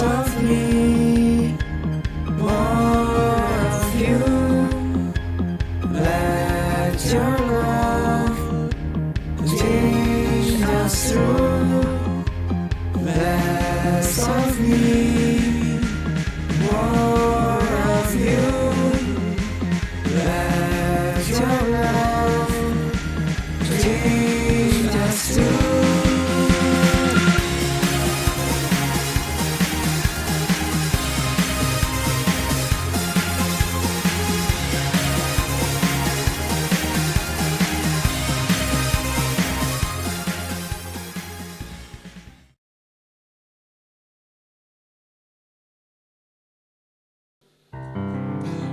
of me, more of you. Let your love change us through. Less of me, more of you. Let your love change us through.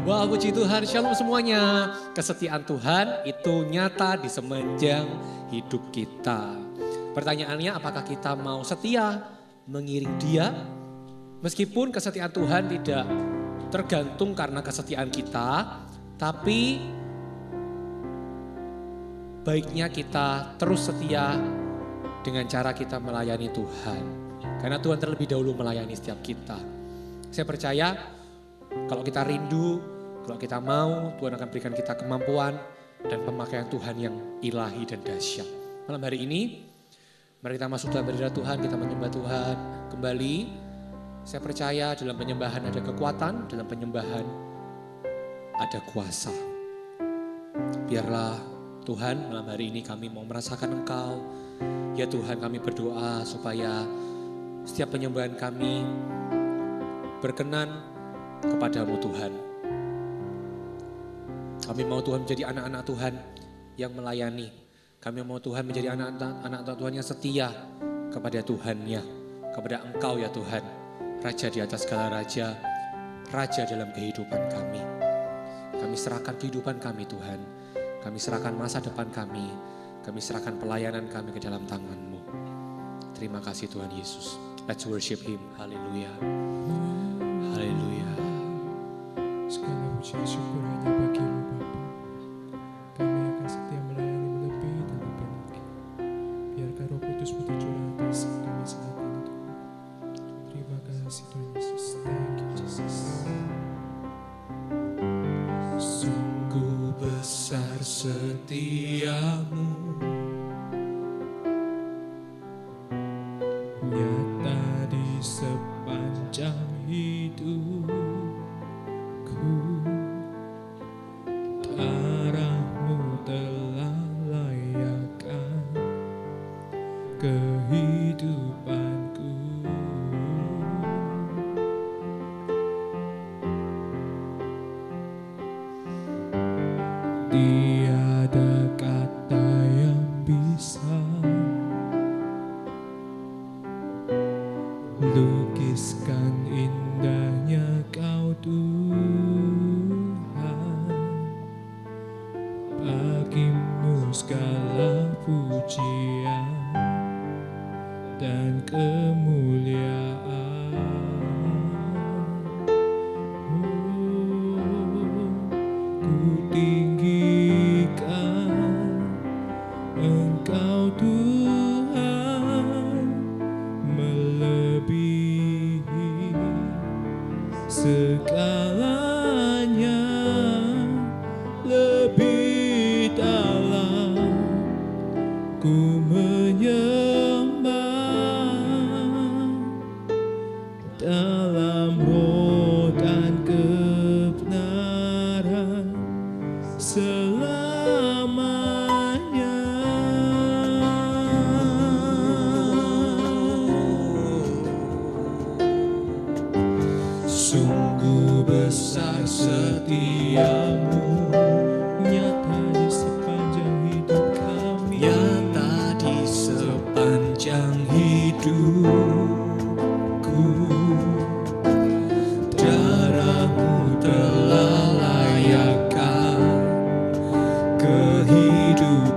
Wah, puji Tuhan, shalom semuanya. Kesetiaan Tuhan itu nyata di semenjang hidup kita. Pertanyaannya, apakah kita mau setia mengiring Dia? Meskipun kesetiaan Tuhan tidak tergantung karena kesetiaan kita, tapi baiknya kita terus setia dengan cara kita melayani Tuhan. Karena Tuhan terlebih dahulu melayani setiap kita. Saya percaya kalau kita rindu, kalau kita mau, Tuhan akan berikan kita kemampuan dan pemakaian Tuhan yang ilahi dan dahsyat. Malam hari ini, mari kita masuk dalam hadirat Tuhan, kita menyembah Tuhan kembali. Saya percaya dalam penyembahan ada kekuatan, dalam penyembahan ada kuasa. Biarlah Tuhan, malam hari ini kami mau merasakan Engkau. Ya Tuhan, kami berdoa supaya setiap penyembahan kami berkenan kepadamu Tuhan. Kami mau Tuhan menjadi anak-anak Tuhan yang melayani. Kami mau Tuhan menjadi anak-anak Tuhan yang setia kepada Tuhannya. Kepada Engkau ya Tuhan. Raja di atas segala raja. Raja dalam kehidupan kami. Kami serahkan kehidupan kami Tuhan. Kami serahkan masa depan kami. Kami serahkan pelayanan kami ke dalam tangan-Mu. Terima kasih Tuhan Yesus. Let's worship Him. Haleluya. Haleluya. Segala puji syukur hanya bagi-Mu Bapa. Kami akan setia melayani lebih dan lebih lagi. Biarkan Roh Kudus bercurah atas kami saat ini Tuhan. Terima kasih Tuhan Yesus. Thank you Jesus. Sungguh besar setiamu, nyata di sepanjang hidupku. Darah-Mu telah layakkan kehidupanku. Tiada kata yang bisa lukiskan indahnya Kau Tuhan. Bagi-Mu segala pujian dan kemuliaan. Ku tinggikan Engkau Tuhan, melebihi segalanya, lebih dalam ku menyembah dalam roh dan kebenaran selamanya. sungguh besar setiamu, Nyata di sepanjang hidup kami. nyata di sepanjang hidupku. Darah-Mu telah layakkan kehidupanku.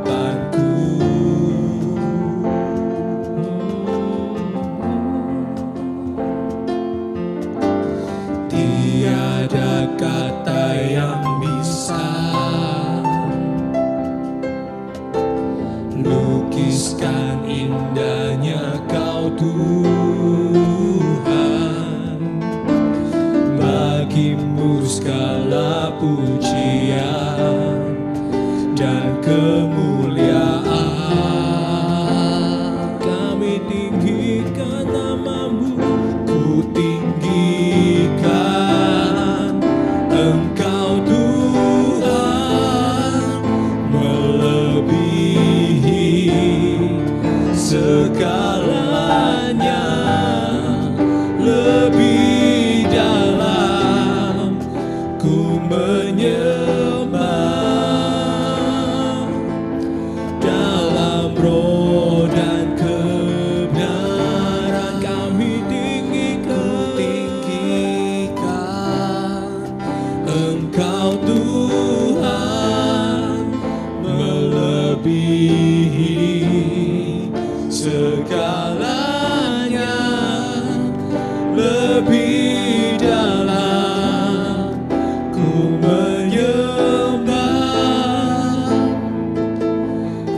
Tiada kata yang bisa bagimu segala pujian dan kemuliaan. Kami tinggikan namamu, Ku tinggikan Engkau Tuhan, melebihi segalanya, lebih dalam ku menyembah, dalam roh dan kebenaran kami tinggikan Engkau Tuhan, melebihi segalanya, lebih dalam ku menyembah,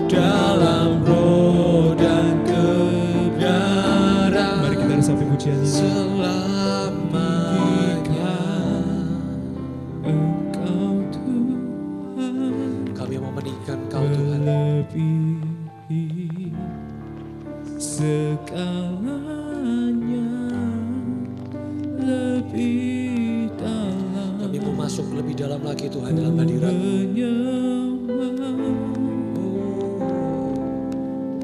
dalam roh dan kebenaran. mari kita resapi pujian ini. Selamanya Engkau Tuhan, Kami mau meninggikan Engkau Tuhan. melebihi segalanya, lebih dalam Kami mau masuk lebih dalam lagi Tuhan dalam hadirat-Mu.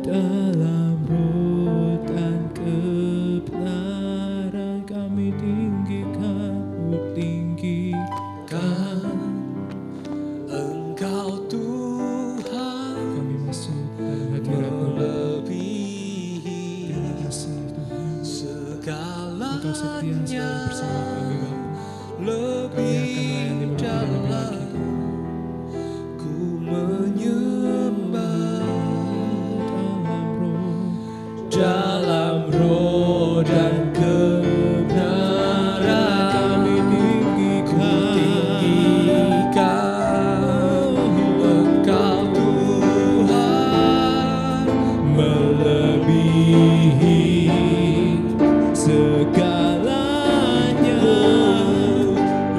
Dalam roh dan kebenaran kami tinggikan Engkau Tuhan, kami masuk dalam hadirat-Mu. melebihi Terima kasih Tuhan, Engkau setia selalu bersama kami Bapa. Kami akan melayani-Mu lebih dan lebih lagi Tuhan. ku menyembah, Dalam roh dalam roh dan kebenaran kami tinggikan Engkau Tuhan, melebihi segalanya,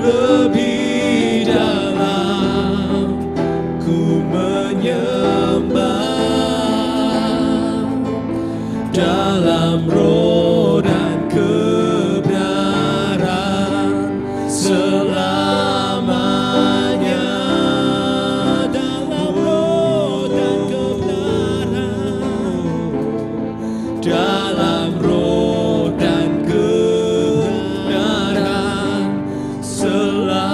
lebih dalam ku menyembah, dalam roh dan kebenaran selamanya, dalam roh dan kebenaran, dalam roh dan kebenaran selamanya,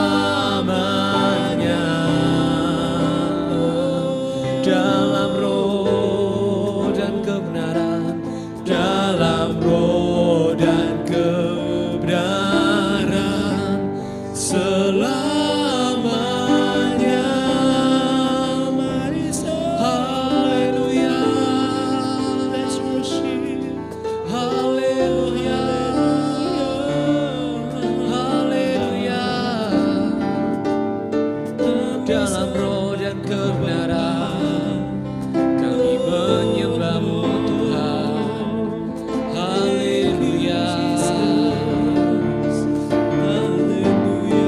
dalam roh dan kebenaran, dalam roh dan kebenaran selamanya. mari Haleluya, let's worship. haleluya, haleluya, dalam roh dan kebenaran kami menyembah-Mu Tuhan. Haleluya, Haleluya.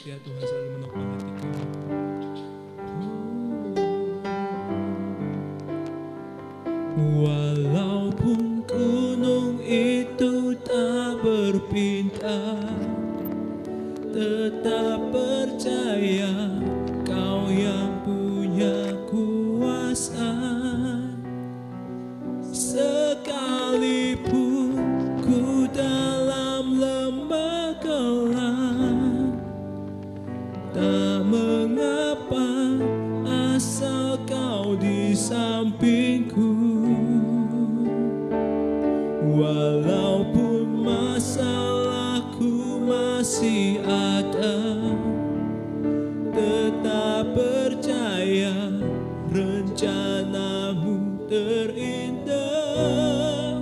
setia, Tuhan selalu menopang hati kami. Walaupun gunung itu tak berpindah, tetap percaya Kau yang punya kuasa. Sekalipun ku dalam lembah gelap, tak mengapa asal Kau di sampingku. Walaupun masalahku masih ada, tetap percaya rencanamu terindah.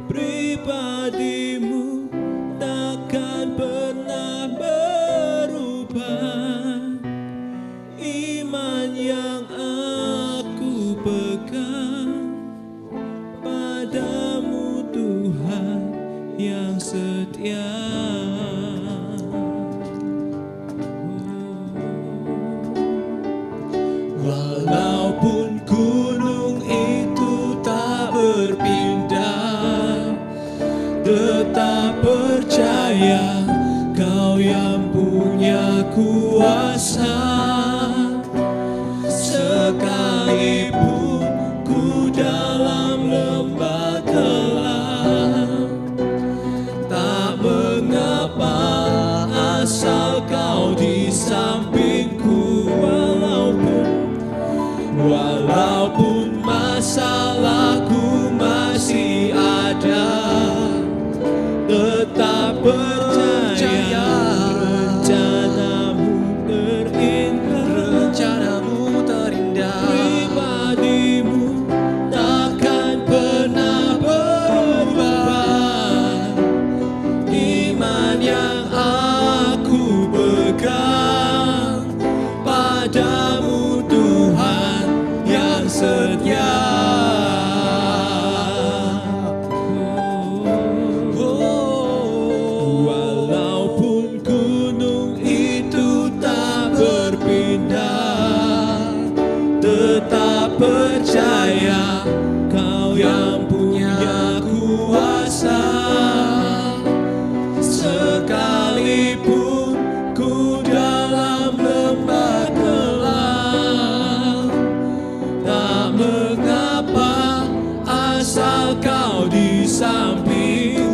Pribadimu takkan pernah berubah. Iman yang aku pegang padamu, Tuhan yang setia. Walaupun gunung itu tak berpindah, tetap percaya Kau yang punya kuasa. Sekalipun ku dalam lembah gelap, tak mengapa asal Kau di sampingku. Walaupun masalahku masih ada, tetap percaya rencanamu terindah. Pribadimu takkan pernah berubah. Iman yang aku pegang padamu, Tuhan yang setia. Walaupun gunung itu tak berpindah, tetap percaya Kau yang punya kuasa. Sekalipun ku dalam lembah gelap, tak mengapa asal Kau di sampingku.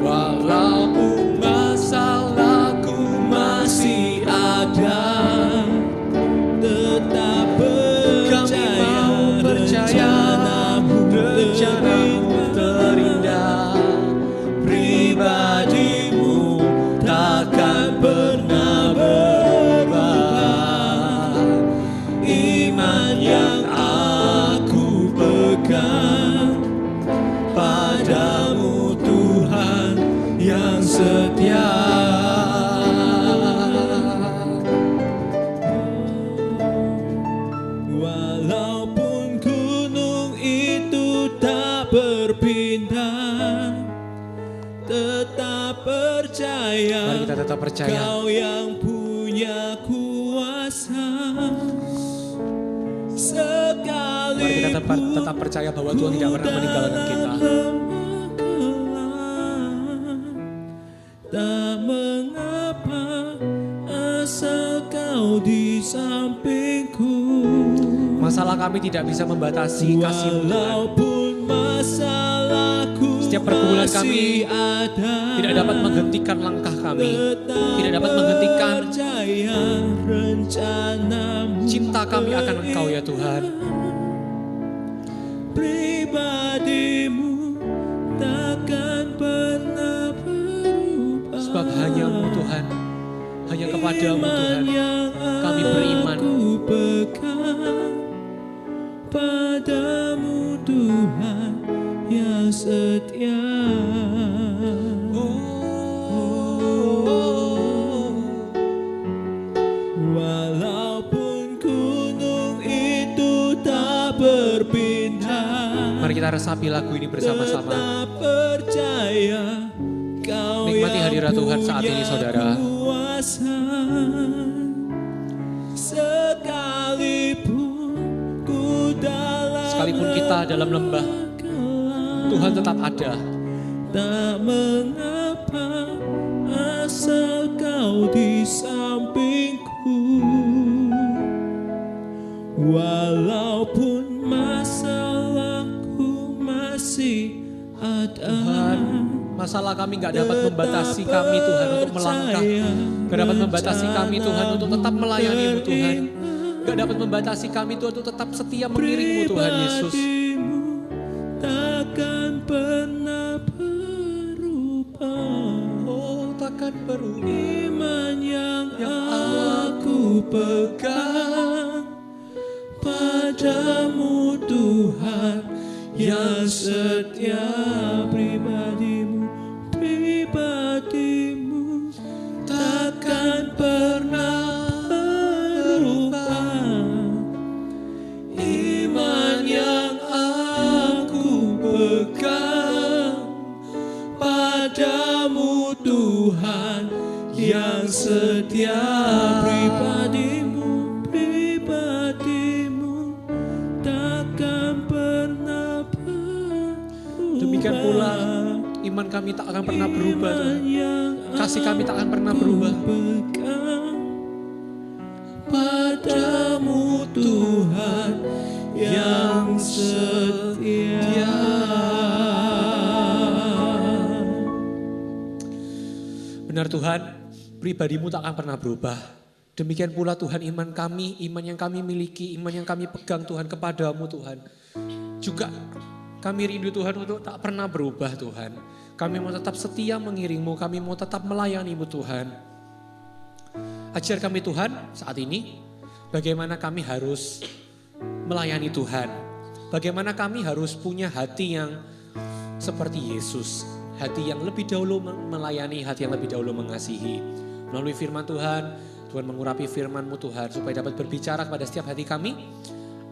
Walaupun masalahku masih ada, tetap percaya rencanamu terindah. Pribadimu takkan pernah berubah. Iman yang aku pegang padamu, Tuhan yang setia. Walaupun gunung itu tak berpindah, tetap percaya Mari kita tetap percaya. Kau yang punya kuasa. Mari kita tetap percaya bahwa Tuhan tidak pernah meninggalkan kita. Tak mengapa asal Kau di sampingku. Masalah kami tidak bisa membatasi kasih-Mu, Tuhan. Walaupun masalahku Setiap pergumulan kami masih ada, tidak dapat menghentikan langkah kami, tidak dapat menghentikan cinta kami akan Engkau ya Tuhan. Pribadimu takkan pernah berubah. Sebab hanya-Mu Tuhan, hanya kepadamu Tuhan, kami beriman. Padamu Tuhan yang setia. Walaupun gunung itu tak berpindah, Mari kita resapi lagu ini bersama-sama. tetap percaya Kau Nikmati nikmati hadirat Tuhan saat ini, saudara. Kuasa, sekalipun kita dalam lembah, Tuhan tetap ada. Tak mengapa asal kau di sampingku, walaupun masalahku masih ada. Tuhan, masalah kami gak dapat membatasi kami Tuhan untuk melangkah. Gak dapat membatasi kami Tuhan untuk tetap melayani-Mu Tuhan. Gak dapat membatasi kami Tuhan untuk tetap setia mengiring-Mu Tuhan Yesus. Takkan pernah berubah. Oh, takkan berubah. Iman yang aku pegang padamu Tuhan, yang setia, pribadimu takkan pernah berubah. Iman yang aku pegang padamu Tuhan, yang setia, pribadimu takkan pernah berubah. Demikian pula iman kami tak akan pernah berubah Tuhan. Kasih kami tak akan pernah berubah. Padamu Tuhan yang setia. Benar Tuhan, pribadi-Mu tak akan pernah berubah. Demikian pula Tuhan iman kami, iman yang kami miliki, iman yang kami pegang Tuhan kepadamu Tuhan. Juga kami rindu Tuhan untuk tak pernah berubah Tuhan. Kami mau tetap setia mengiring-Mu, kami mau tetap melayani-Mu Tuhan. Ajar kami Tuhan saat ini, bagaimana kami harus melayani Tuhan. Bagaimana kami harus punya hati yang seperti Yesus. Hati yang lebih dahulu melayani, hati yang lebih dahulu mengasihi. Melalui firman Tuhan, Tuhan mengurapi firman-Mu Tuhan, supaya dapat berbicara kepada setiap hati kami.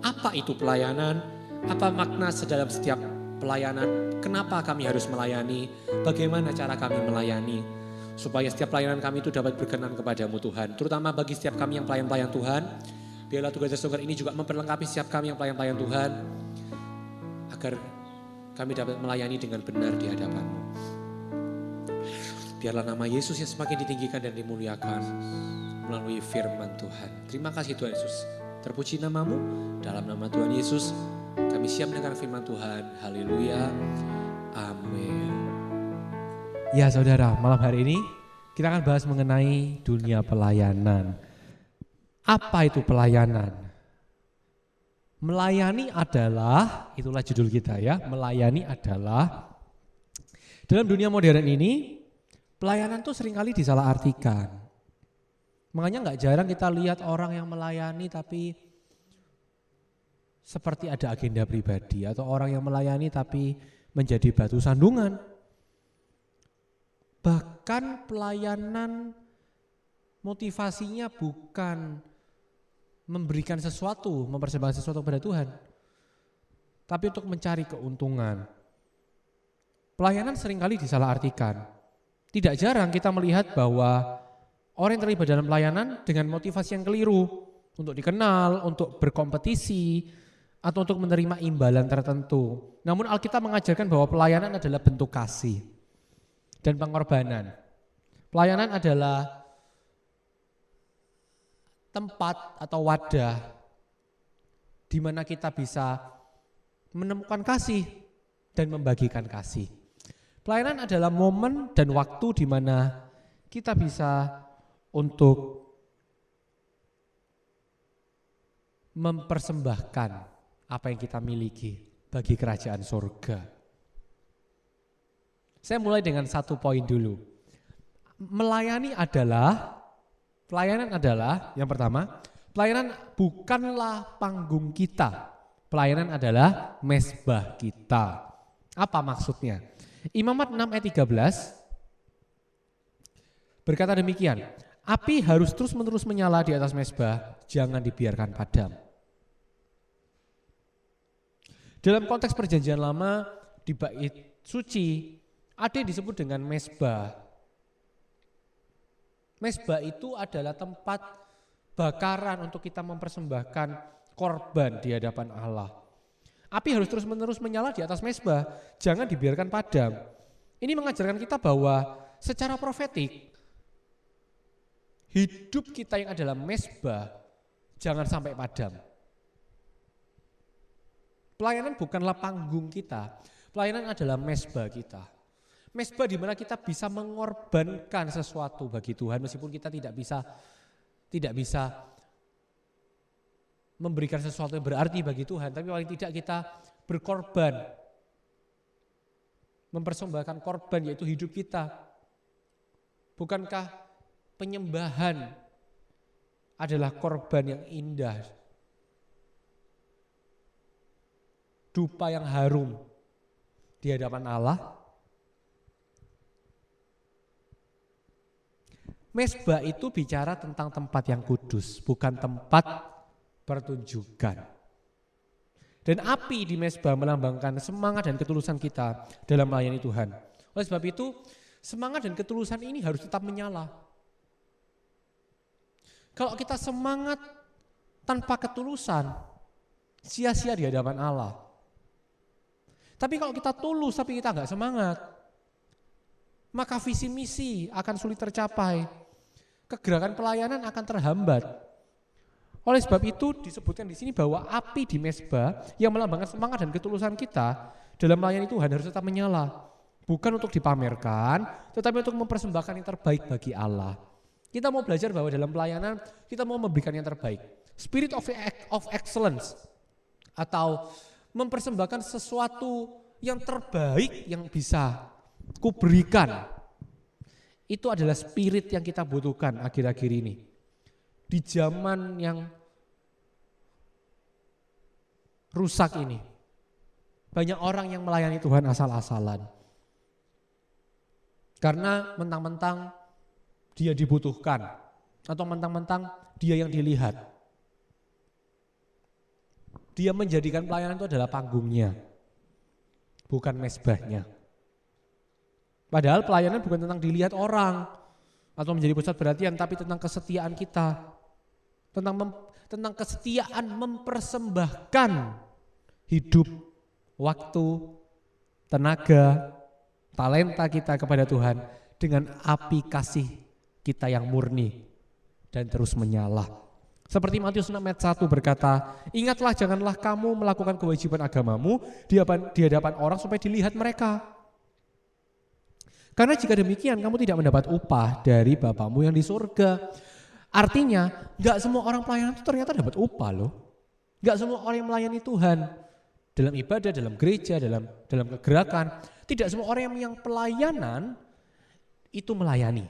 Apa itu pelayanan? Apa makna sedalam setiap pelayanan? Kenapa kami harus melayani? Bagaimana cara kami melayani? Supaya setiap pelayanan kami itu dapat berkenan kepadamu Tuhan. Terutama bagi setiap kami yang pelayan-pelayan Tuhan. Biarlah tugas Songker ini juga memperlengkapi setiap kami yang pelayan-pelayan Tuhan. Agar kami dapat melayani dengan benar di hadapan-Mu. Biarlah nama Yesus yang semakin ditinggikan dan dimuliakan melalui firman Tuhan. Terima kasih Tuhan Yesus. Terpuji nama-Mu, dalam nama Tuhan Yesus kami siap mendengar firman Tuhan. Haleluya. Amin. Ya saudara, malam hari ini kita akan bahas mengenai dunia pelayanan. Apa itu pelayanan? Melayani adalah, itulah judul kita ya, melayani adalah, dalam dunia modern ini, pelayanan tuh seringkali disalahartikan. Makanya gak jarang kita lihat orang yang melayani tapi seperti ada agenda pribadi, atau orang yang melayani tapi menjadi batu sandungan. Bahkan pelayanan motivasinya bukan memberikan sesuatu, mempersembahkan sesuatu kepada Tuhan, tapi untuk mencari keuntungan. Pelayanan seringkali disalahartikan. Tidak jarang kita melihat bahwa orang yang terlibat dalam pelayanan dengan motivasi yang keliru, untuk dikenal, untuk berkompetisi, atau untuk menerima imbalan tertentu. Namun Alkitab mengajarkan bahwa pelayanan adalah bentuk kasih dan pengorbanan. Pelayanan adalah tempat atau wadah di mana kita bisa menemukan kasih dan membagikan kasih. Pelayanan adalah momen dan waktu di mana kita bisa untuk mempersembahkan apa yang kita miliki bagi kerajaan surga. Saya mulai dengan satu poin dulu. Pelayanan adalah yang pertama, pelayanan bukanlah panggung kita. Pelayanan adalah mezbah kita. Apa maksudnya? Imamat 6 ayat 13 berkata demikian, api harus terus-menerus menyala di atas mezbah, jangan dibiarkan padam. Dalam konteks perjanjian lama di bait suci, ada yang disebut dengan mezbah. Mezbah itu adalah tempat bakaran untuk kita mempersembahkan korban di hadapan Allah. Api harus terus-menerus menyala di atas mezbah, jangan dibiarkan padam. Ini mengajarkan kita bahwa secara profetik, hidup kita yang adalah mezbah jangan sampai padam. Pelayanan bukanlah panggung kita, pelayanan adalah mezbah kita. Mezbah di mana kita bisa mengorbankan sesuatu bagi Tuhan meskipun kita tidak bisa memberikan sesuatu yang berarti bagi Tuhan, tapi paling tidak kita berkorban, mempersembahkan korban yaitu hidup kita. Bukankah penyembahan adalah korban yang indah, dupa yang harum di hadapan Allah? Mezbah itu bicara tentang tempat yang kudus, bukan tempat pertunjukan. Dan api di mezbah melambangkan semangat dan ketulusan kita dalam melayani Tuhan. Oleh sebab itu, semangat dan ketulusan ini harus tetap menyala. Kalau kita semangat tanpa ketulusan, sia-sia di hadapan Allah. Tapi kalau kita tulus tapi kita enggak semangat, maka visi misi akan sulit tercapai. Kegerakan pelayanan akan terhambat. Oleh sebab itu disebutkan di sini bahwa api di mezbah yang melambangkan semangat dan ketulusan kita dalam melayani Tuhan harus tetap menyala. Bukan untuk dipamerkan, tetapi untuk mempersembahkan yang terbaik bagi Allah. Kita mau belajar bahwa dalam pelayanan kita mau memberikan yang terbaik. Spirit of excellence atau mempersembahkan sesuatu yang terbaik yang bisa kuberikan. Itu adalah spirit yang kita butuhkan akhir-akhir ini. Di zaman yang rusak ini, banyak orang yang melayani Tuhan asal-asalan. Karena mentang-mentang dia dibutuhkan, atau mentang-mentang dia yang dilihat. Dia menjadikan pelayanan itu adalah panggungnya, bukan mezbahnya. Padahal pelayanan bukan tentang dilihat orang atau menjadi pusat perhatian, tapi tentang kesetiaan kita. Tentang kesetiaan mempersembahkan hidup, waktu, tenaga, talenta kita kepada Tuhan dengan api kasih kita yang murni dan terus menyala. Seperti Matius 6 ayat 1 berkata, ingatlah janganlah kamu melakukan kewajiban agamamu di hadapan orang supaya dilihat mereka. Karena jika demikian kamu tidak mendapat upah dari Bapamu yang di surga. Artinya gak semua orang pelayanan itu ternyata dapat upah loh. Gak semua orang yang melayani Tuhan dalam ibadah, dalam gereja, dalam kegerakan. Tidak semua orang yang pelayanan itu melayani.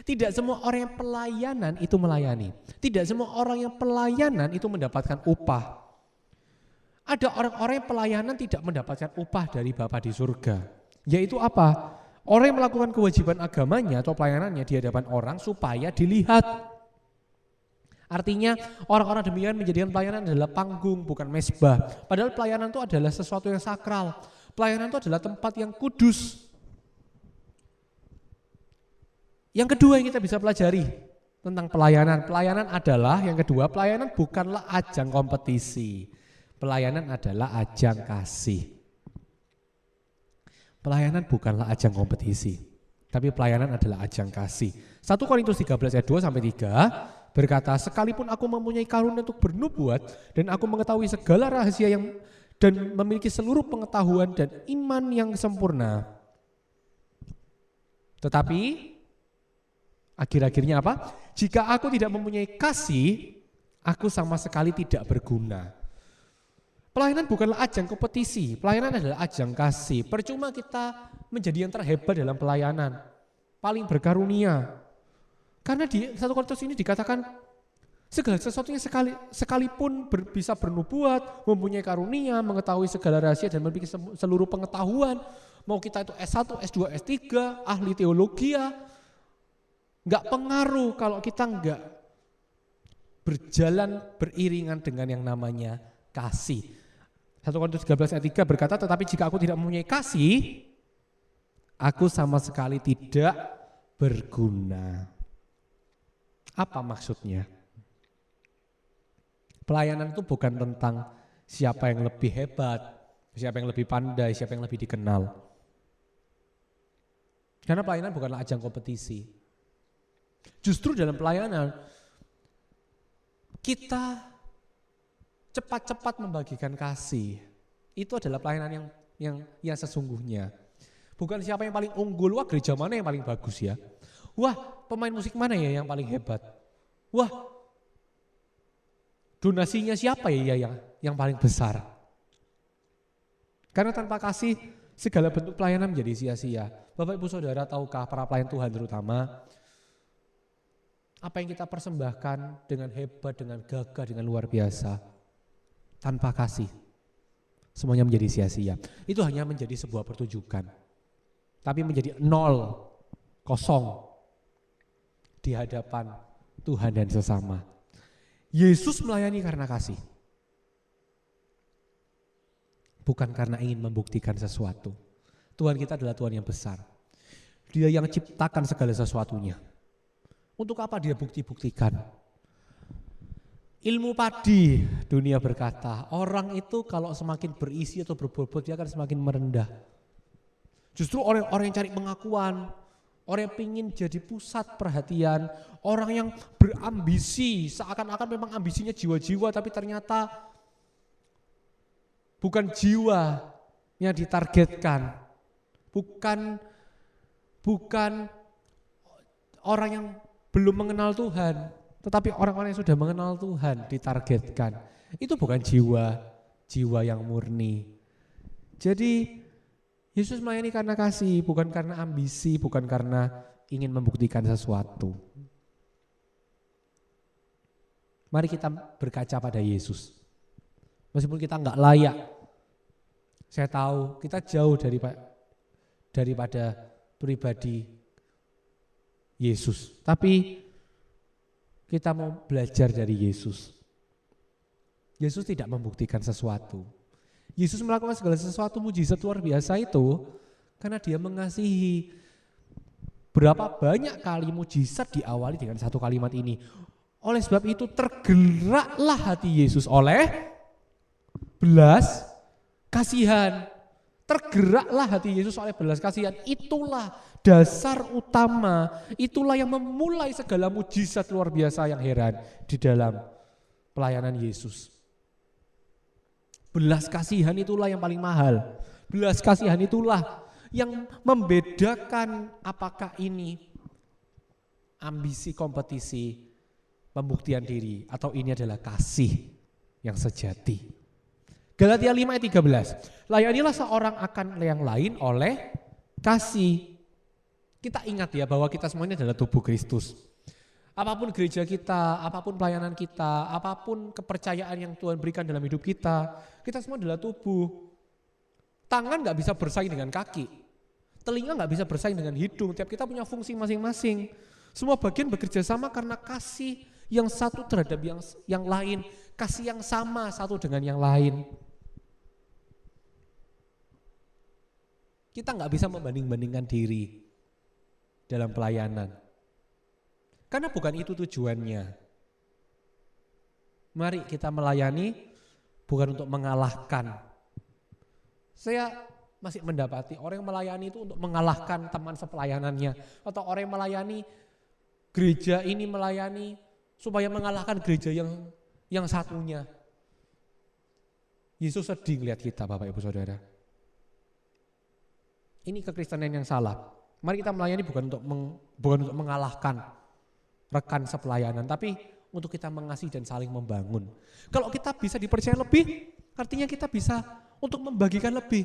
Tidak semua orang yang pelayanan itu melayani. Tidak semua orang yang pelayanan itu mendapatkan upah. Ada orang-orang yang pelayanan tidak mendapatkan upah dari Bapa di surga. Yaitu apa? Orang yang melakukan kewajiban agamanya atau pelayanannya di hadapan orang supaya dilihat. Artinya orang-orang demikian menjadikan pelayanan adalah panggung bukan mezbah. Padahal pelayanan itu adalah sesuatu yang sakral. Pelayanan itu adalah tempat yang kudus. Yang kedua yang kita bisa pelajari tentang pelayanan. Pelayanan adalah, yang kedua, pelayanan bukanlah ajang kompetisi. Pelayanan adalah ajang kasih. Pelayanan bukanlah ajang kompetisi, tapi pelayanan adalah ajang kasih. 1 Korintus 13 ayat 2 sampai 3 berkata, sekalipun aku mempunyai karunia untuk bernubuat dan aku mengetahui segala rahasia dan memiliki seluruh pengetahuan dan iman yang sempurna. Tetapi akhir-akhirnya apa? Jika aku tidak mempunyai kasih, aku sama sekali tidak berguna. Pelayanan bukanlah ajang kompetisi, pelayanan adalah ajang kasih. Percuma kita menjadi yang terhebat dalam pelayanan, paling berkarunia. Karena di 1 Korintus ini dikatakan segala sesuatunya sekalipun bisa bernubuat, mempunyai karunia, mengetahui segala rahasia dan memiliki seluruh pengetahuan. Mau kita itu S1, S2, S3, ahli teologi, enggak pengaruh kalau kita enggak berjalan beriringan dengan yang namanya kasih. 1 Korintus 13 ayat 3 berkata, tetapi jika aku tidak mempunyai kasih, aku sama sekali tidak berguna. Apa maksudnya? Pelayanan itu bukan tentang siapa yang lebih hebat, siapa yang lebih pandai, siapa yang lebih dikenal. Karena pelayanan bukanlah ajang kompetisi. Justru dalam pelayanan kita cepat-cepat membagikan kasih. Itu adalah pelayanan yang sesungguhnya. Bukan siapa yang paling unggul, wah gereja mana yang paling bagus ya. Wah pemain musik mana ya yang paling hebat. Wah donasinya siapa ya yang paling besar. Karena tanpa kasih segala bentuk pelayanan menjadi sia-sia. Bapak Ibu Saudara tahukah para pelayan Tuhan terutama, apa yang kita persembahkan dengan hebat, dengan gagah, dengan luar biasa, tanpa kasih, semuanya menjadi sia-sia. Itu hanya menjadi sebuah pertunjukan, tapi menjadi nol, kosong di hadapan Tuhan dan sesama. Yesus melayani karena kasih, bukan karena ingin membuktikan sesuatu. Tuhan kita adalah Tuhan yang besar. Dia yang ciptakan segala sesuatunya. Untuk apa dia bukti-buktikan? Ilmu padi, dunia berkata, orang itu kalau semakin berisi atau berbobot dia akan semakin merendah. Justru orang-orang yang cari pengakuan, orang yang ingin jadi pusat perhatian, orang yang berambisi, seakan-akan memang ambisinya jiwa-jiwa tapi ternyata bukan jiwa yang ditargetkan, bukan orang yang belum mengenal Tuhan, tetapi orang-orang yang sudah mengenal Tuhan ditargetkan. Itu bukan jiwa yang murni. Jadi Yesus melayani karena kasih, bukan karena ambisi, bukan karena ingin membuktikan sesuatu. Mari kita berkaca pada Yesus. Meskipun kita enggak layak, saya tahu kita jauh daripada pribadi Yesus. Tapi kita mau belajar dari Yesus. Yesus tidak membuktikan sesuatu. Yesus melakukan segala sesuatu mujizat luar biasa itu karena dia mengasihi. Berapa banyak kali mujizat diawali dengan satu kalimat ini. Oleh sebab itu tergeraklah hati Yesus oleh belas kasihan. Tergeraklah hati Yesus oleh belas kasihan. Itulah dasar utama. Itulah yang memulai segala mujizat luar biasa yang heran di dalam pelayanan Yesus. Belas kasihan itulah yang paling mahal. Belas kasihan itulah yang membedakan apakah ini ambisi kompetisi, pembuktian diri, atau ini adalah kasih yang sejati. Galatia 5 ayat 13. Layanilah seorang akan yang lain oleh kasih. Kita ingat ya bahwa kita semua ini adalah tubuh Kristus. Apapun gereja kita, apapun pelayanan kita, apapun kepercayaan yang Tuhan berikan dalam hidup kita semua adalah tubuh. Tangan gak bisa bersaing dengan kaki, telinga gak bisa bersaing dengan hidung, tiap kita punya fungsi masing-masing. Semua bagian bekerja sama karena kasih yang satu terhadap yang lain, kasih yang sama satu dengan yang lain. Kita gak bisa membanding-bandingkan diri dalam pelayanan. Karena bukan itu tujuannya. Mari kita melayani bukan untuk mengalahkan. Saya masih mendapati orang yang melayani itu untuk mengalahkan teman sepelayanannya. Atau orang yang melayani gereja ini melayani supaya mengalahkan gereja yang satunya. Yesus sedih melihat kita Bapak Ibu Saudara. Ini kekristenan yang salah. Mari kita melayani bukan untuk mengalahkan rekan sepelayanan, tapi untuk kita mengasihi dan saling membangun. Kalau kita bisa dipercaya lebih, artinya kita bisa untuk membagikan lebih,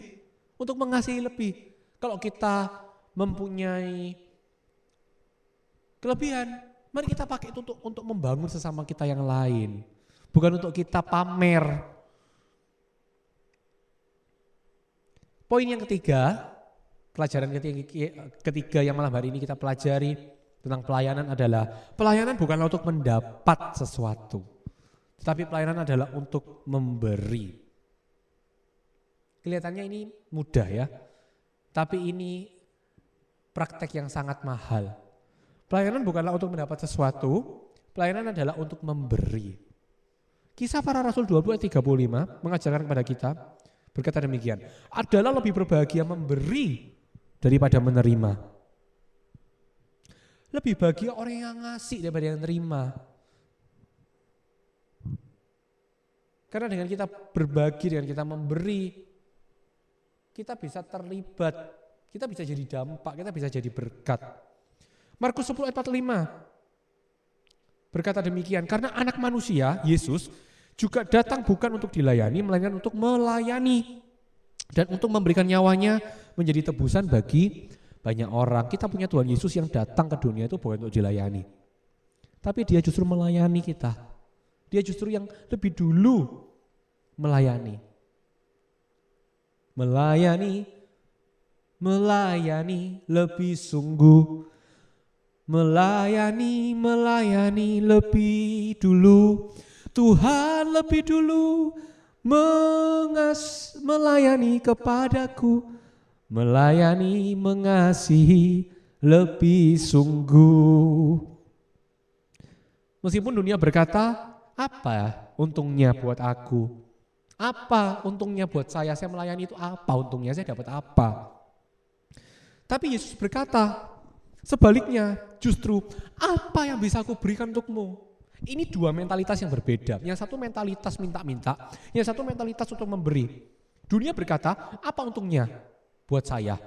untuk mengasihi lebih. Kalau kita mempunyai kelebihan, mari kita pakai itu untuk membangun sesama kita yang lain, bukan untuk kita pamer. Poin yang ketiga, pelajaran ketiga yang malam hari ini kita pelajari tentang pelayanan adalah pelayanan bukanlah untuk mendapat sesuatu, tetapi pelayanan adalah untuk memberi. Kelihatannya ini mudah ya, tapi ini praktek yang sangat mahal. Pelayanan bukanlah untuk mendapat sesuatu, Pelayanan adalah untuk memberi. Kisah Para Rasul 20 ayat 35 mengajarkan kepada kita, berkata demikian, adalah lebih berbahagia memberi daripada menerima. Lebih bahagia orang yang ngasih daripada yang terima. Karena dengan kita berbagi, dengan kita memberi, kita bisa terlibat, kita bisa jadi dampak, kita bisa jadi berkat. Markus 10 ayat 45 berkata demikian, karena anak manusia, Yesus, juga datang bukan untuk dilayani, melainkan untuk melayani. Dan untuk memberikan nyawanya menjadi tebusan bagi banyak orang. Kita punya Tuhan Yesus yang datang ke dunia itu bukan untuk dilayani. Tapi dia justru melayani kita. Dia justru yang lebih dulu melayani. Melayani lebih sungguh. Melayani lebih dulu. Tuhan lebih dulu melayani kepadaku. Melayani, mengasihi lebih sungguh. Meskipun dunia berkata, apa untungnya buat aku? Apa untungnya buat saya melayani itu apa untungnya, saya dapat apa? Tapi Yesus berkata, sebaliknya justru apa yang bisa aku berikan untukmu? Ini dua mentalitas yang berbeda. Yang satu mentalitas minta-minta, yang satu mentalitas untuk memberi. Dunia berkata, apa untungnya buat saya?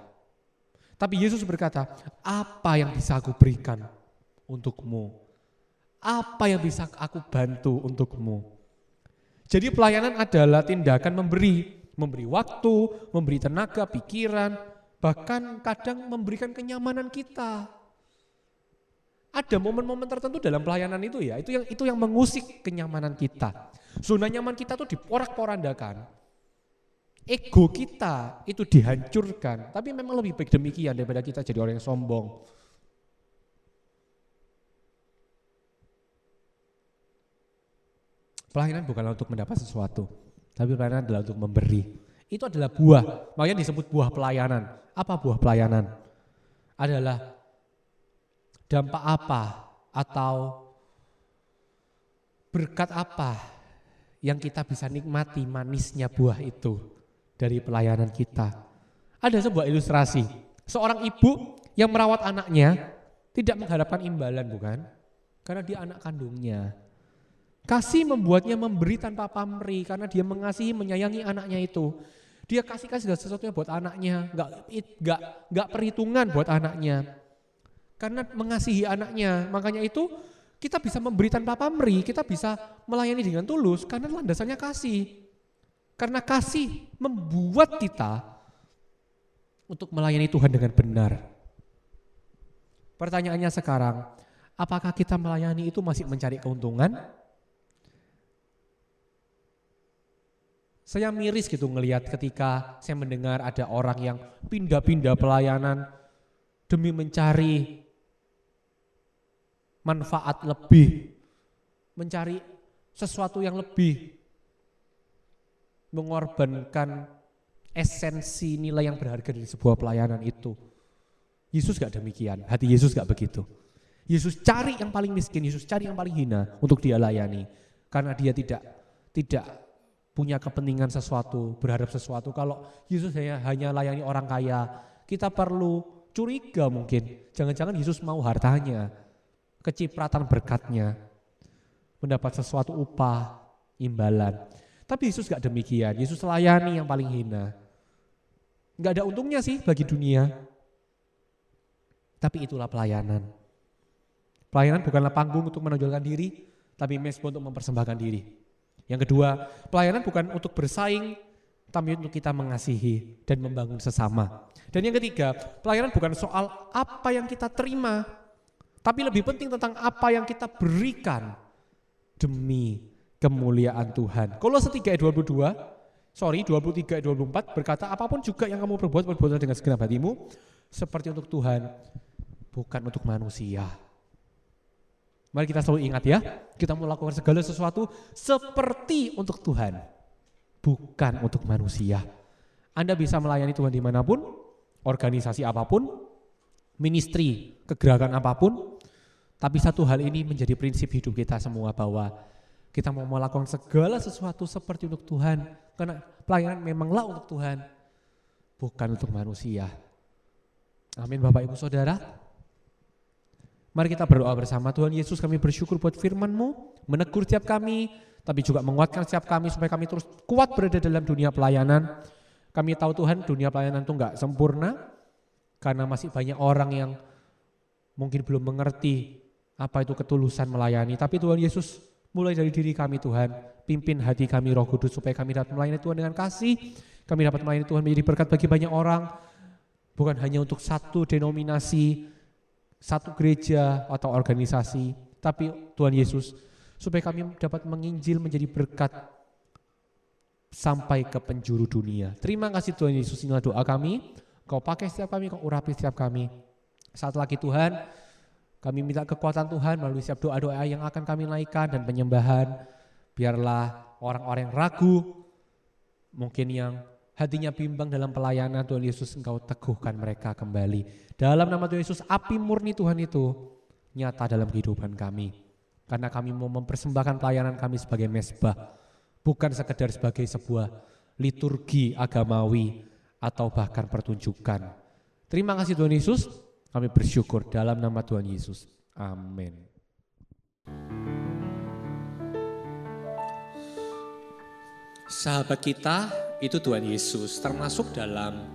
Tapi Yesus berkata, apa yang bisa aku berikan untukmu? Apa yang bisa aku bantu untukmu? Jadi pelayanan adalah tindakan memberi waktu, memberi tenaga, pikiran, bahkan kadang memberikan kenyamanan kita. Ada momen-momen tertentu dalam pelayanan itu ya, itu yang mengusik kenyamanan kita. Zona nyaman kita tuh diporak-porandakan. Ego kita itu dihancurkan, tapi memang lebih baik demikian daripada kita jadi orang yang sombong. Pelayanan bukanlah untuk mendapat sesuatu, tapi pelayanan adalah untuk memberi. Itu adalah buah, makanya disebut buah pelayanan. Apa buah pelayanan? Adalah dampak apa atau berkat apa yang kita bisa nikmati manisnya buah itu dari pelayanan kita. Ada sebuah ilustrasi, seorang ibu yang merawat anaknya tidak mengharapkan imbalan, bukan? Karena dia anak kandungnya. Kasih membuatnya memberi tanpa pamrih karena dia mengasihi, menyayangi anaknya itu. Dia kasih segala sesuatunya buat anaknya, enggak perhitungan buat anaknya. Karena mengasihi anaknya, makanya itu kita bisa memberi tanpa pamrih, kita bisa melayani dengan tulus karena landasannya kasih. Karena kasih membuat kita untuk melayani Tuhan dengan benar. Pertanyaannya sekarang, apakah kita melayani itu masih mencari keuntungan? Saya miris gitu ngelihat ketika saya mendengar ada orang yang pindah-pindah pelayanan demi mencari manfaat lebih, mencari sesuatu yang lebih, mengorbankan esensi nilai yang berharga dari sebuah pelayanan itu. Yesus gak demikian, hati Yesus gak begitu. Yesus cari yang paling miskin, Yesus cari yang paling hina untuk dia layani. Karena dia tidak punya kepentingan sesuatu, berharap sesuatu. Kalau Yesus hanya layani orang kaya, kita perlu curiga mungkin. Jangan-jangan Yesus mau hartanya, kecipratan berkatnya, mendapat sesuatu upah, imbalan. Tapi Yesus gak demikian, Yesus layani yang paling hina. Gak ada untungnya sih bagi dunia, tapi itulah pelayanan. Pelayanan bukanlah panggung untuk menonjolkan diri, tapi mesbah untuk mempersembahkan diri. Yang kedua, pelayanan bukan untuk bersaing, tapi untuk kita mengasihi dan membangun sesama. Dan yang ketiga, pelayanan bukan soal apa yang kita terima, tapi lebih penting tentang apa yang kita berikan demi kemuliaan Tuhan. Kolose 3 ayat 23 ayat 24 berkata, apapun juga yang kamu perbuatlah dengan segenap hatimu, seperti untuk Tuhan, bukan untuk manusia. Mari kita selalu ingat ya, kita melakukan segala sesuatu seperti untuk Tuhan, bukan untuk manusia. Anda bisa melayani Tuhan dimanapun, organisasi apapun, ministry, kegerakan apapun, Tapi satu hal ini menjadi prinsip hidup kita semua, bahwa kita mau melakukan segala sesuatu seperti untuk Tuhan. Karena pelayanan memanglah untuk Tuhan, bukan untuk manusia. Amin Bapak Ibu Saudara. Mari kita berdoa bersama. Tuhan Yesus, kami bersyukur buat firman-Mu, menegur setiap kami, tapi juga menguatkan setiap kami supaya kami terus kuat berada dalam dunia pelayanan. Kami tahu Tuhan, dunia pelayanan itu enggak sempurna, karena masih banyak orang yang mungkin belum mengerti apa itu ketulusan melayani. Tapi Tuhan Yesus, mulai dari diri kami Tuhan, pimpin hati kami Roh Kudus supaya kami dapat melayani Tuhan dengan kasih. Kami dapat melayani Tuhan menjadi berkat bagi banyak orang, bukan hanya untuk satu denominasi, satu gereja atau organisasi, tapi Tuhan Yesus, supaya kami dapat menginjil menjadi berkat sampai ke penjuru dunia. Terima kasih Tuhan Yesus, inilah doa kami. Kau pakai setiap kami, Kau urapi setiap kami. Saat lagi Tuhan, kami minta kekuatan Tuhan melalui setiap doa-doa yang akan kami naikkan dan penyembahan. Biarlah orang-orang yang ragu, mungkin yang hatinya bimbang dalam pelayanan, Tuhan Yesus Engkau teguhkan mereka kembali. Dalam nama Tuhan Yesus, api murni Tuhan itu nyata dalam kehidupan kami. Karena kami mau mempersembahkan pelayanan kami sebagai mezbah, bukan sekedar sebagai sebuah liturgi agamawi atau bahkan pertunjukan. Terima kasih Tuhan Yesus, kami bersyukur dalam nama Tuhan Yesus. Amin. Sahabat kita itu Tuhan Yesus, termasuk dalam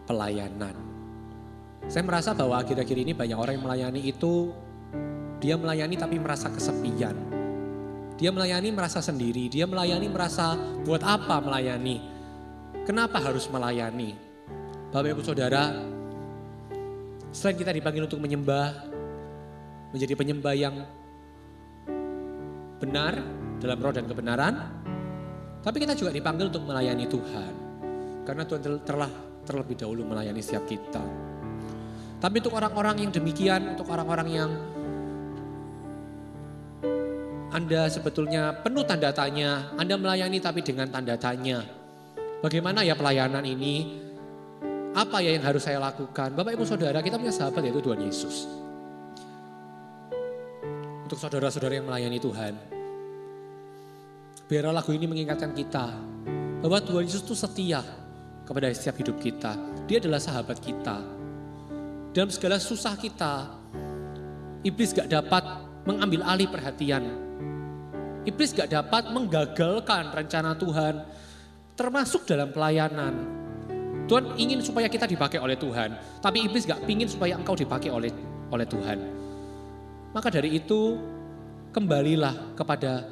pelayanan. Saya merasa bahwa akhir-akhir ini banyak orang yang melayani itu, dia melayani tapi merasa kesepian. Dia melayani merasa sendiri, dia melayani merasa buat apa melayani? Kenapa harus melayani? Bapak Ibu Saudara, selain kita dipanggil untuk menyembah, menjadi penyembah yang benar dalam roh dan kebenaran, tapi kita juga dipanggil untuk melayani Tuhan. Karena Tuhan telah terlebih dahulu melayani setiap kita. Tapi untuk orang-orang yang demikian, untuk orang-orang yang Anda sebetulnya penuh tanda tanya, Anda melayani tapi dengan tanda tanya. Bagaimana ya pelayanan ini? Apa ya yang harus saya lakukan? Bapak Ibu Saudara, kita punya sahabat yaitu Tuhan Yesus. Untuk saudara-saudara yang melayani Tuhan, biarlah lagu ini mengingatkan kita bahwa Tuhan Yesus itu setia kepada setiap hidup kita. Dia adalah sahabat kita. Dalam segala susah kita, iblis gak dapat mengambil alih perhatian. Iblis gak dapat menggagalkan rencana Tuhan, termasuk dalam pelayanan. Tuhan ingin supaya kita dipakai oleh Tuhan, tapi iblis gak ingin supaya engkau dipakai oleh Tuhan. Maka dari itu, kembalilah kepada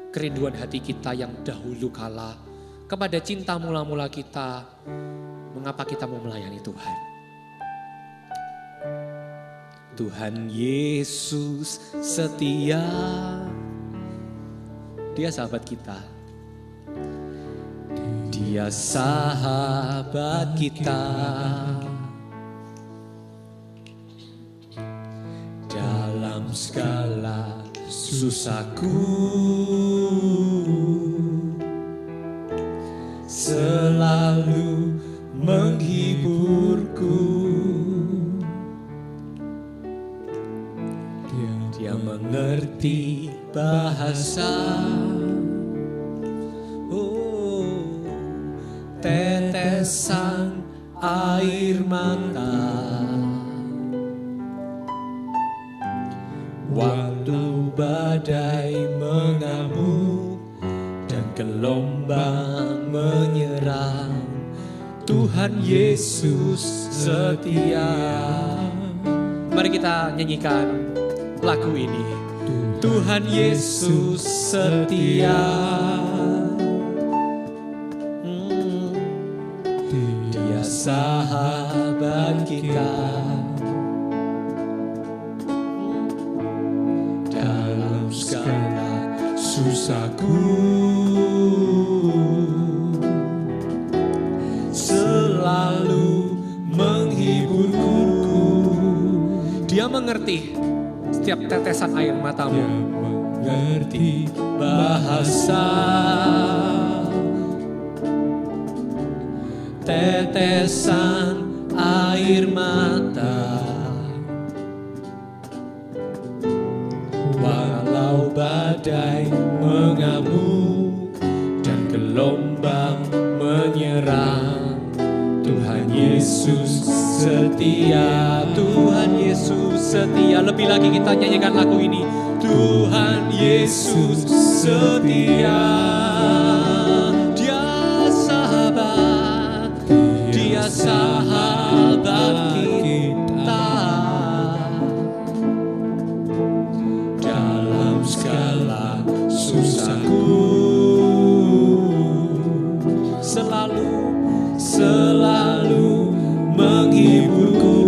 kerinduan hati kita yang dahulu kala, kepada cinta mula-mula kita, mengapa kita mau melayani Tuhan. Tuhan Yesus setia, Dia sahabat kita. Dia sahabat kita. Dalam segala susahku, selalu menghiburku. Dia mengerti bahasa, tetesan air mata. Waktu badai mengamuk dan gelombang menyerang, Tuhan Yesus setia. Mari kita nyanyikan lagu ini. Tuhan Yesus setia. Dia sahabat kita. Dalam segala susahku, selalu menghiburku. Dia mengerti setiap tetesan air matamu, mengerti bahasa, tetesan air mata. menyerang. Tuhan Yesus setia, Tuhan Yesus setia. Lebih lagi kita nyanyikan lagu ini. Tuhan Yesus setia, Dia sahabat, Dia sahabat kita. Dalam segala susahku selalu menghiburku.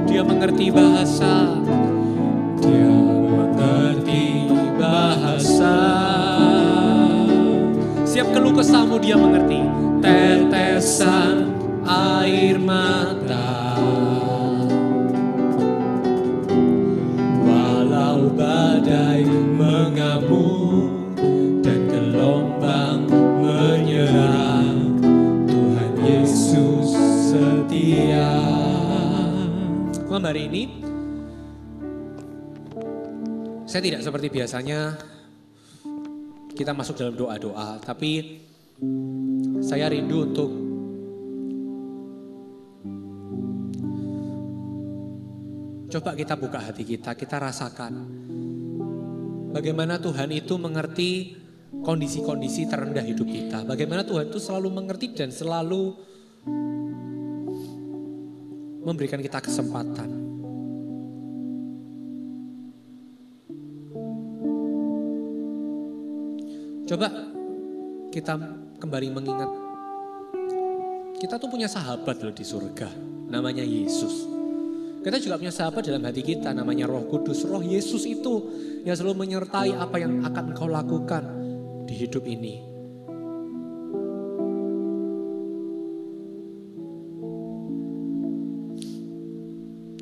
Dia mengerti bahasa, Dia mengerti bahasa. Siap keluh kesahmu Dia mengerti. Tetesan air mata, walau badai mengamuk dan gelombang menyerang, Tuhan Yesus setia. Malam hari ini saya tidak seperti biasanya kita masuk dalam doa-doa, tapi saya rindu untuk coba kita buka hati kita rasakan bagaimana Tuhan itu mengerti kondisi-kondisi terendah hidup kita. Bagaimana Tuhan itu selalu mengerti dan selalu memberikan kita kesempatan. Coba kita kembali mengingat, kita tuh punya sahabat loh di surga, namanya Yesus. Kita juga punya sahabat dalam hati kita, namanya Roh Kudus. Roh Yesus itu yang selalu menyertai apa yang akan engkau lakukan di hidup ini.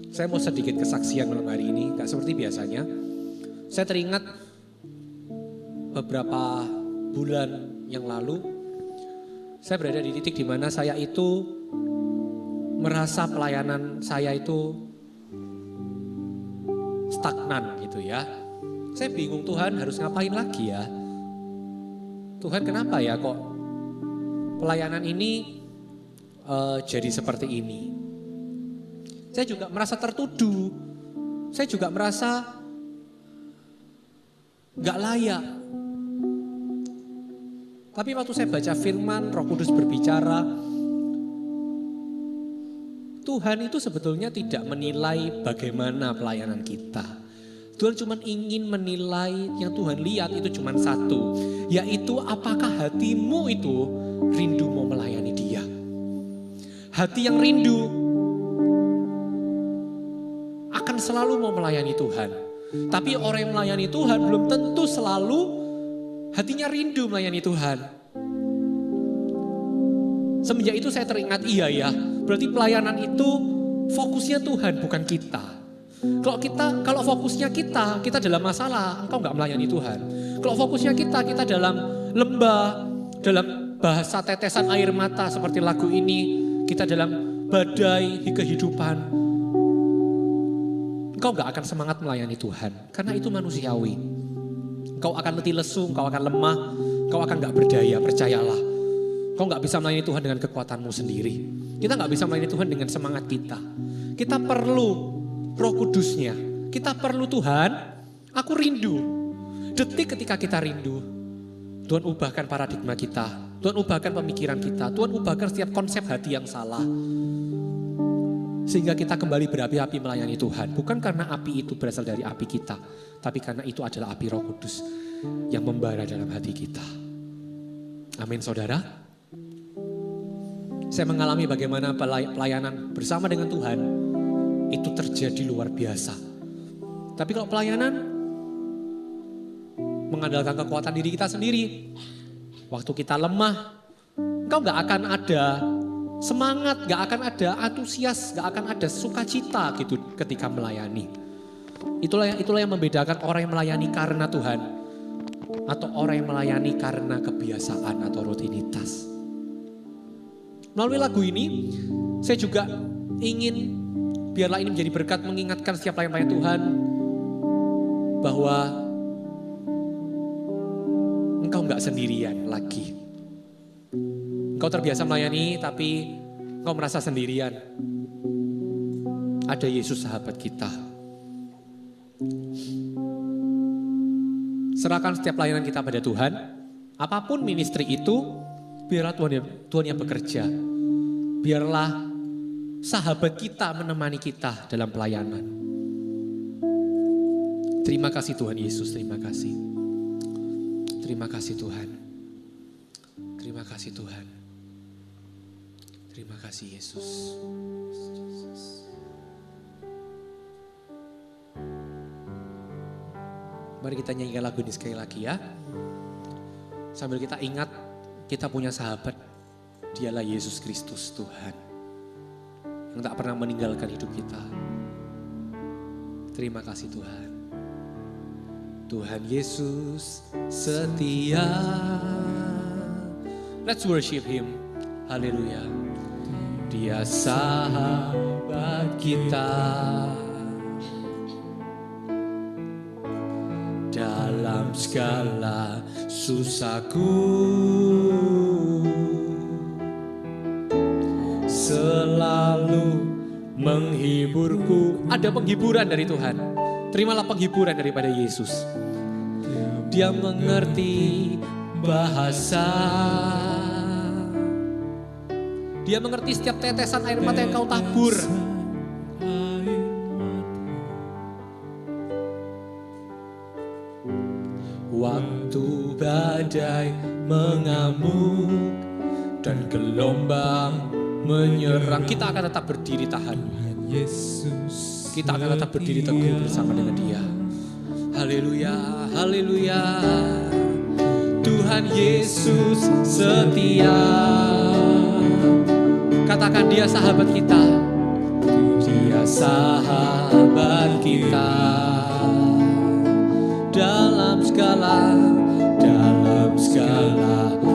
Saya mau sedikit kesaksian malam hari ini, gak seperti biasanya. Saya teringat beberapa bulan yang lalu, saya berada di titik di mana saya itu merasa pelayanan saya itu stagnan gitu ya. Saya bingung, Tuhan harus ngapain lagi ya? Tuhan kenapa ya kok pelayanan ini jadi seperti ini? Saya juga merasa tertuduh, saya juga merasa gak layak. Tapi waktu saya baca firman, Roh Kudus berbicara, Tuhan itu sebetulnya tidak menilai bagaimana pelayanan kita. Tuhan cuma ingin menilai, yang Tuhan lihat itu cuma satu, yaitu apakah hatimu itu rindu mau melayani Dia. Hati yang rindu akan selalu mau melayani Tuhan. Tapi orang yang melayani Tuhan belum tentu selalu hatinya rindu melayani Tuhan. Semenjak itu saya teringat, iya ya, berarti pelayanan itu fokusnya Tuhan bukan kita. Kalau fokusnya kita dalam masalah, engkau gak melayani Tuhan. Kalau fokusnya kita dalam lembah, dalam bahasa tetesan air mata seperti lagu ini, kita dalam badai kehidupan, engkau gak akan semangat melayani Tuhan. Karena itu manusiawi. Engkau akan letih lesu, engkau akan lemah, engkau akan gak berdaya, percayalah. Engkau gak bisa melayani Tuhan dengan kekuatanmu sendiri. Kita gak bisa melayani Tuhan dengan semangat kita. Kita perlu Roh Kudusnya. Kita perlu Tuhan, aku rindu. Detik ketika kita rindu, Tuhan ubahkan paradigma kita. Tuhan ubahkan pemikiran kita. Tuhan ubahkan setiap konsep hati yang salah. Sehingga kita kembali berapi-api melayani Tuhan. Bukan karena api itu berasal dari api kita. Tapi karena itu adalah api Roh Kudus yang membara dalam hati kita. Amin saudara. Saya mengalami bagaimana pelayanan bersama dengan Tuhan itu terjadi luar biasa. Tapi kalau pelayanan mengandalkan kekuatan diri kita sendiri, waktu kita lemah, engkau gak akan ada semangat, gak akan ada antusias, gak akan ada sukacita gitu ketika melayani. Itulah yang membedakan orang yang melayani karena Tuhan atau orang yang melayani karena kebiasaan atau rutinitas. Melalui lagu ini, saya juga ingin biarlah ini menjadi berkat mengingatkan setiap pelayan-pelayan Tuhan bahwa engkau gak sendirian lagi. Kau terbiasa melayani tapi kau merasa sendirian. Ada Yesus sahabat kita. Serahkan setiap layanan kita pada Tuhan. Apapun ministry itu, biarlah Tuhan yang bekerja. Biarlah sahabat kita menemani kita dalam pelayanan. Terima kasih Tuhan Yesus, terima kasih. Terima kasih Tuhan. Terima kasih Tuhan. Terima kasih Yesus. Mari kita nyanyikan lagu ini sekali lagi ya. Sambil kita ingat kita punya sahabat. Dialah Yesus Kristus Tuhan. Yang tak pernah meninggalkan hidup kita. Terima kasih Tuhan. Tuhan Yesus setia. Let's worship Him. Haleluya. Dia sahabat kita. Dalam segala susahku, selalu menghiburku. Ada penghiburan dari Tuhan. Terimalah penghiburan daripada Yesus. Dia mengerti bahasa. Dia mengerti setiap tetesan air mata yang kau tabur. Waktu badai mengamuk dan gelombang menyerang, kita akan tetap berdiri tahan. Kita akan tetap berdiri teguh bersama dengan Dia. Haleluya, haleluya. Tuhan Yesus setia. Katakan Dia sahabat kita. Dia sahabat kita. Dalam segala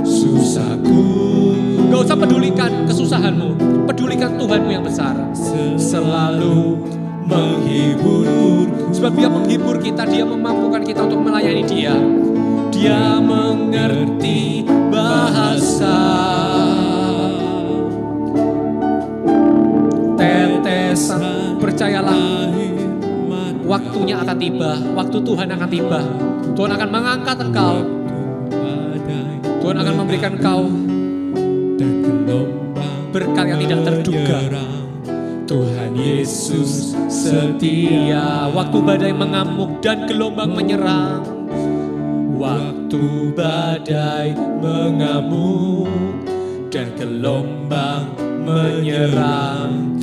susahku. Gak usah pedulikan kesusahanmu, pedulikan Tuhanmu yang besar. Selalu menghibur. Sebab Dia menghibur kita, Dia memampukan kita untuk melayani Dia. Dia mengerti bahasa. Tetesan, percayalah, waktunya akan tiba, waktu Tuhan akan tiba. Tuhan akan mengangkat engkau. Tuhan akan memberikan engkau berkat yang tidak terduga. Tuhan Yesus setia. Waktu badai mengamuk dan gelombang menyerang. Waktu badai mengamuk dan gelombang menyerang.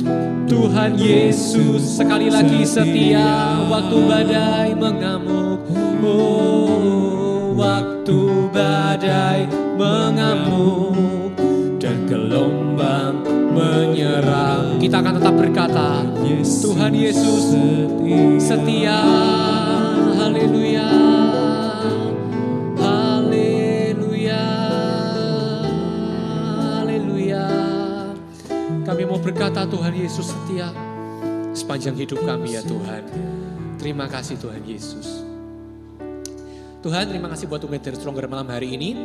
Tuhan Yesus sekali lagi setia. Waktu badai mengamuk, oh, waktu badai mengamuk dan gelombang menyerang. Kita akan tetap berkata, Tuhan Yesus setia. Haleluya, haleluya, haleluya. Kami mau berkata Tuhan Yesus setia sepanjang hidup kami ya Tuhan. Terima kasih Tuhan Yesus. Tuhan, terima kasih buat Together Stronger malam hari ini.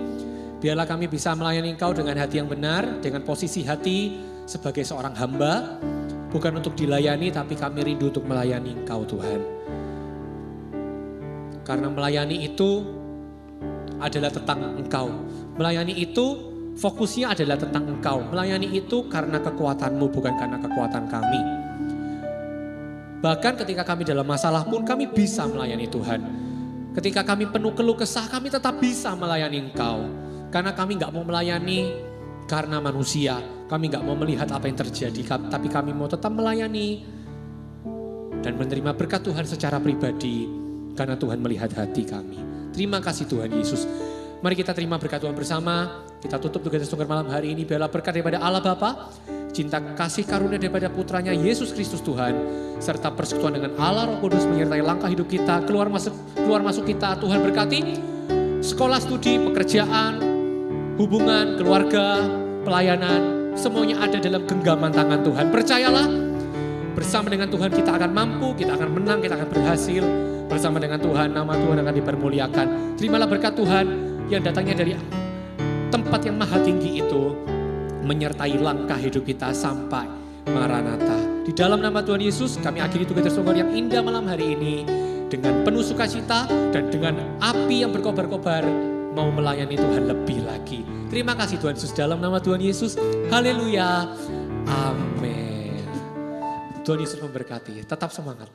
Biarlah kami bisa melayani Engkau dengan hati yang benar, dengan posisi hati sebagai seorang hamba. Bukan untuk dilayani, tapi kami rindu untuk melayani Engkau Tuhan. Karena melayani itu adalah tentang Engkau. Melayani itu fokusnya adalah tentang Engkau. Melayani itu karena kekuatan-Mu, bukan karena kekuatan kami. Bahkan ketika kami dalam masalah pun kami bisa melayani Tuhan. Ketika kami penuh keluh kesah, kami tetap bisa melayani Engkau. Karena kami gak mau melayani karena manusia. Kami gak mau melihat apa yang terjadi, tapi kami mau tetap melayani dan menerima berkat Tuhan secara pribadi. Karena Tuhan melihat hati kami. Terima kasih Tuhan Yesus. Mari kita terima berkat Tuhan bersama. Kita tutup Together Stronger malam hari ini. Biarlah berkat daripada Allah Bapa, cinta kasih karunia daripada putranya Yesus Kristus Tuhan, serta persekutuan dengan Allah Roh Kudus menyertai langkah hidup kita, keluar masuk kita. Tuhan berkati sekolah, studi, pekerjaan, hubungan, keluarga, pelayanan, semuanya ada dalam genggaman tangan Tuhan. Percayalah, bersama dengan Tuhan kita akan mampu, kita akan menang, kita akan berhasil. Bersama dengan Tuhan, nama Tuhan akan dipermuliakan. Terimalah berkat Tuhan yang datangnya dari tempat yang maha tinggi itu. menyertai langkah hidup kita sampai Maranatha. Di dalam nama Tuhan Yesus kami akhiri tugas tersebut yang indah malam hari ini dengan penuh sukacita dan dengan api yang berkobar-kobar mau melayani Tuhan lebih lagi. Terima kasih Tuhan Yesus, dalam nama Tuhan Yesus. Haleluya. Amin. Tuhan Yesus memberkati. Tetap semangat.